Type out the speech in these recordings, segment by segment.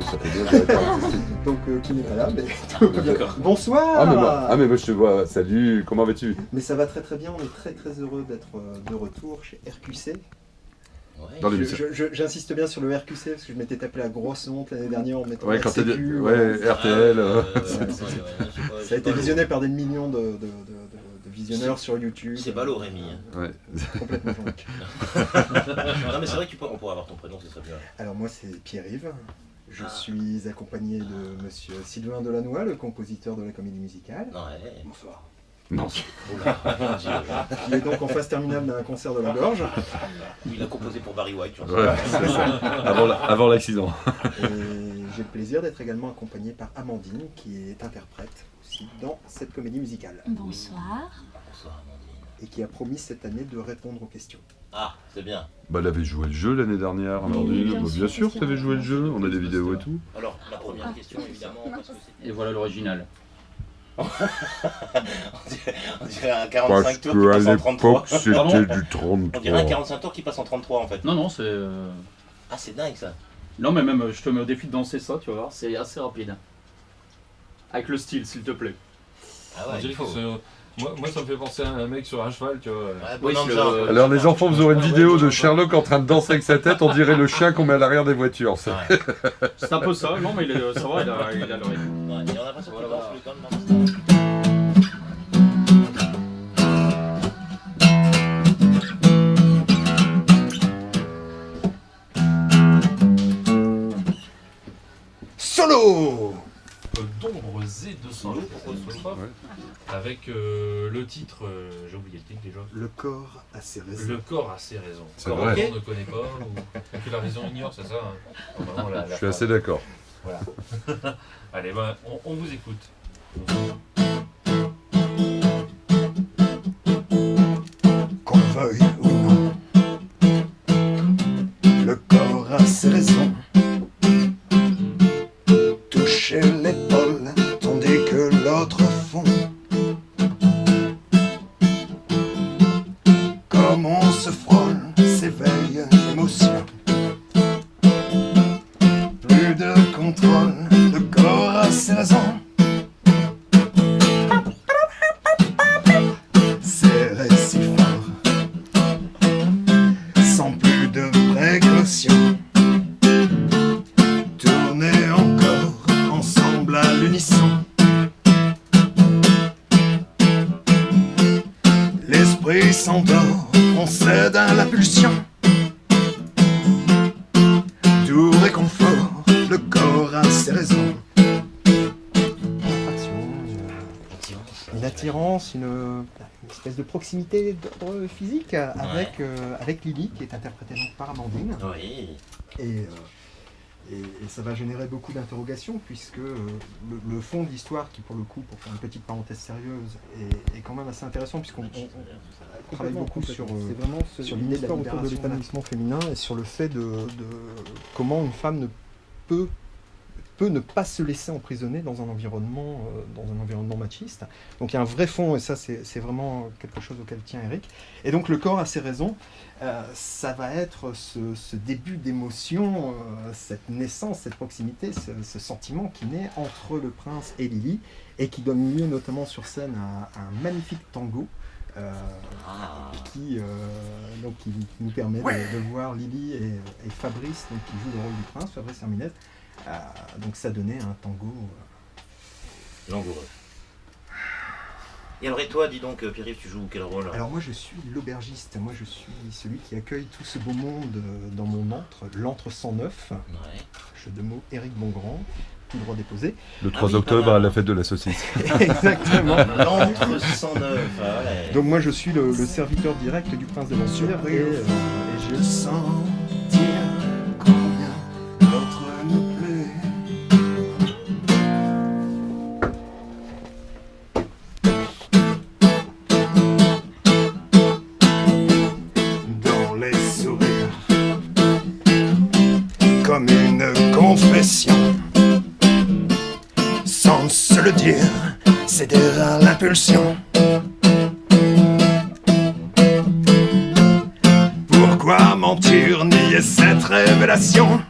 ça fait bien directeur artistique. Donc qui n'est pas là, mais D'accord. bonsoir. Mais moi je te vois, salut, comment vas-tu? Mais ça va très très bien, on est très très heureux d'être de retour chez RQC. Ouais. Dans l'émission. J'insiste bien sur le RQC parce que je m'étais tapé la grosse honte l'année dernière en mettant Ouais, quand t'as dit. RCQ, Ouais, RTL. Ça a été visionné par des millions de visionneurs sur YouTube. C'est ballot, Rémi. Ouais. Complètement Jean-Luc. Non, mais c'est vrai qu'on pourrait avoir ton prénom, ce serait bien. Alors moi c'est Pierre-Yves. Je suis accompagné de monsieur Sylvain Delannoy, le compositeur de la comédie musicale. Ouais. Bonsoir. Non. Oula, gentil, Qui est donc en phase terminale d'un concert de la gorge. il a composé pour Barry White, tu vois. Ouais, c'est ça. Avant l'accident. Et j'ai le plaisir d'être également accompagné par Amandine, qui est interprète aussi dans cette comédie musicale. Bonsoir. Bonsoir, Amandine. Et qui a promis cette année de répondre aux questions. Ah, c'est bien. Bah, elle avait joué le jeu l'année dernière, Amandine. Oui, Bien sûr, tu avais joué le jeu, on a des vidéos et tout. Alors, la première question, évidemment, parce que c'est... Et voilà l'original. on dirait un Parce 45 tours qui passe qu'à en 33. l'époque, c'était du 33. On dirait un 45 tours qui passe en 33, en fait. Non, non, c'est... Ah, c'est dingue, ça. Non, mais même, je te mets au défi de danser ça, tu vas voir, c'est assez rapide. Avec le style, s'il te plaît. Ah On ouais, dirait il faut. que moi, ça me fait penser à un mec sur un cheval, tu vois. Ouais, Oui, bonhomme c'est genre. le- Alors les enfants, vous aurez une vidéo de Sherlock en train de danser avec sa tête, on dirait le chien qu'on met à l'arrière des voitures. Ça. Ouais. C'est un peu ça, non, mais ça va, il a le rythme. Ouais, et on a l'impression qu'il Voilà. danse le gomme dans le Solo. D'ombre Z200, avec le titre, j'ai oublié le titre déjà. Le corps a ses raisons. Le corps a ses raisons. C'est Corps vrai. on ne connaît pas, ou que la raison ignore, c'est ça hein. Vraiment, Je suis assez d'accord. Voilà. Allez, ben, on vous écoute. Qu'on le veuille ou non, le corps a ses raisons. Toucher l'épaule, tandis que l'autre fond. Comme on se frôle, s'éveille l'émotion. Plus de contrôle, le corps a ses raisons. Serré si fort, sans plus de précaution. Tourner encore ensemble à l'unisson. L'esprit s'endort, on cède à la pulsion. Doux réconfort, le corps a ses raisons. Une attirance, une espèce de proximité d'ordre physique avec Lily, qui est interprétée donc par Amandine. Oui. Et ça va générer beaucoup d'interrogations, puisque le fond de l'histoire, qui pour le coup, pour faire une petite parenthèse sérieuse, est quand même assez intéressant, puisqu'on travaille beaucoup sur l'histoire autour de l'épanouissement féminin et sur le fait de comment une femme ne peut ne pas se laisser emprisonner dans un environnement machiste. Donc il y a un vrai fond, et ça c'est vraiment quelque chose auquel tient Eric. Et donc le corps a ses raisons. Ça va être ce début d'émotion, cette naissance, cette proximité, ce sentiment qui naît entre le prince et Lily, et qui donne lieu notamment sur scène à un magnifique tango. Qui nous permet de voir Lily et Fabrice, donc, qui jouent le rôle du prince, Fabrice Herminette. Donc ça donnait un tango langoureux. Et alors, et toi, dis donc, Pierre-Yves, tu joues quel rôle? Alors moi je suis l'aubergiste, moi je suis celui qui accueille tout ce beau monde dans mon antre, l'antre 109, Ouais. jeu de mots Éric Bongrand, tout droit déposé. Le 3 oui, octobre, pas mal. à la fête de la saucisse. Exactement. L'antre 109, ah ouais. Donc moi je suis le serviteur direct du prince de Venture et je sens combien l'autre nous plaît. Dans les sourires, comme une confession, sans se le dire, céder à l'impulsion. Pourquoi mentir, nier cette révélation?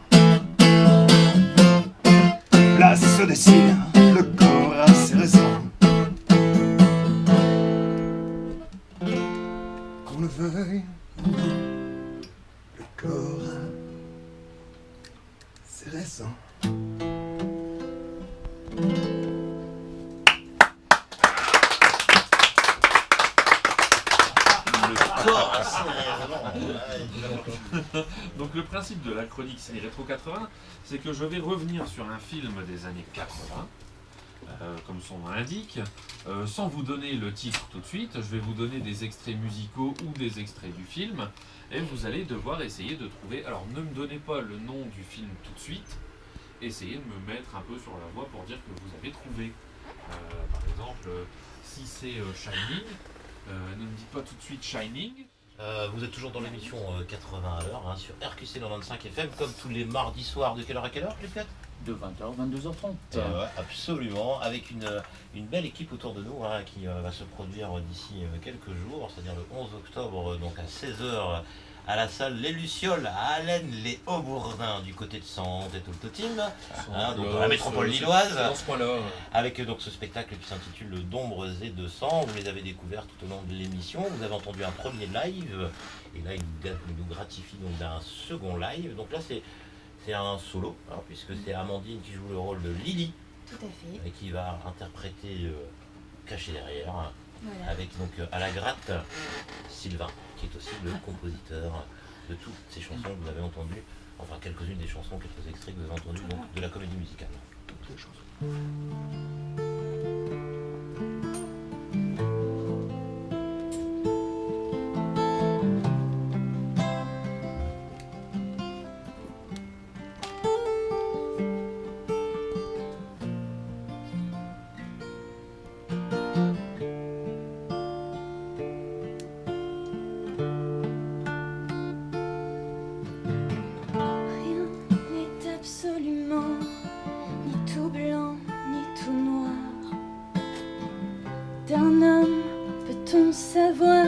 le veuille, le corps, c'est récent. Donc le principe de la chronique Ciné Rétro 80, c'est que je vais revenir sur un film des années 80, comme son nom l'indique, sans vous donner le titre tout de suite. Je vais vous donner des extraits musicaux ou des extraits du film, et vous allez devoir essayer de trouver... Alors ne me donnez pas le nom du film tout de suite, essayez de me mettre un peu sur la voie pour dire que vous avez trouvé. Par exemple, si c'est Shining, ne me dites pas tout de suite Shining. Vous êtes toujours dans l'émission 80 à l'heure, hein, sur RQC 95 FM, comme tous les mardis soirs. De quelle heure à quelle heure, les fêtes? De 20h à 22h30. Ouais, absolument, avec une belle équipe autour de nous, hein, qui va se produire d'ici quelques jours, c'est-à-dire le 11 octobre, donc à 16h, à la salle Les Lucioles, à Allen, les Hauts-Bourdins, du côté de Sante et tout le team, hein, donc dans la métropole lilloise, Dans ce coin-là. avec donc ce spectacle qui s'intitule D'ombres et de sang. Vous les avez découverts tout au long de l'émission. Vous avez entendu un premier live, et là il nous gratifie donc d'un second live. Donc là c'est un solo, hein, puisque c'est Amandine qui joue le rôle de Lily, Tout à fait. et qui va interpréter caché derrière, Voilà. avec donc à la gratte Sylvain, qui est aussi le compositeur de toutes ces chansons que vous avez entendues, enfin quelques-unes des chansons, quelques extraits que vous avez entendus donc de la comédie musicale. Toutes les chansons. Rien n'est absolument ni tout blanc ni tout noir. D'un homme peut-on savoir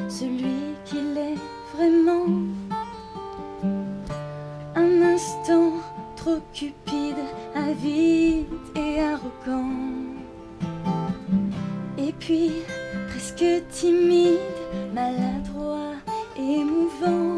celui qu'il est vraiment? Un instant trop cupide, avide et arrogant. Et puis presque timide, maladroit, émouvant.